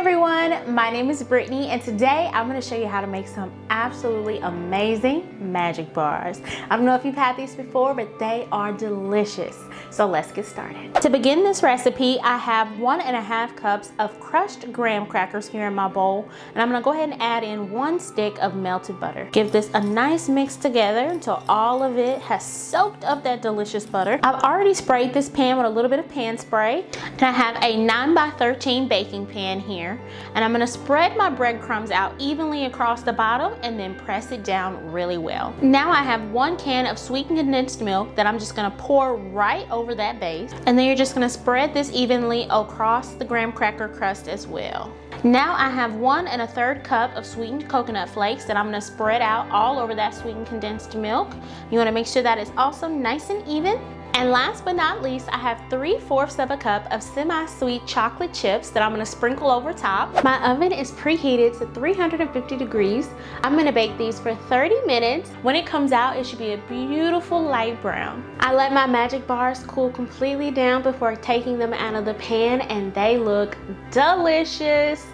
everyone, my name is Brittany and today I'm going to show you how to make some absolutely amazing magic bars. I don't know if you've had these before, but they are delicious. So let's get started. To begin this recipe, I have 1.5 cups of crushed graham crackers here in my bowl, and I'm going to go ahead and add in 1 stick of melted butter. Give this a nice mix together until all of it has soaked up that delicious butter. I've already sprayed this pan with a little bit of pan spray, and I have a 9x13 baking pan here, and I'm going to spread my breadcrumbs out evenly across the bottom and then press it down really well. Now I have 1 can of sweetened condensed milk that I'm just going to pour right over that base, and then you're just going to spread this evenly across the graham cracker crust as well. Now I have 1 1/3 cup of sweetened coconut flakes that I'm going to spread out all over that sweetened condensed milk. You want to make sure that it's also nice and even. And last but not least, I have 3/4 of a cup of semi-sweet chocolate chips that I'm going to sprinkle over top. My oven is preheated to 350 degrees. I'm going to bake these for 30 minutes. When it comes out, it should be a beautiful light brown. I let my magic bars cool completely down before taking them out of the pan, and they look delicious.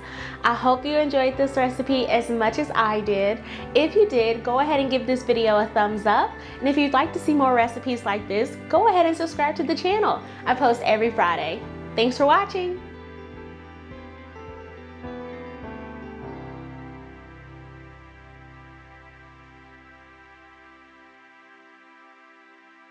I hope you enjoyed this recipe as much as I did. If you did, go ahead and give this video a thumbs up. And if you'd like to see more recipes like this, go ahead and subscribe to the channel. I post every Friday. Thanks for watching.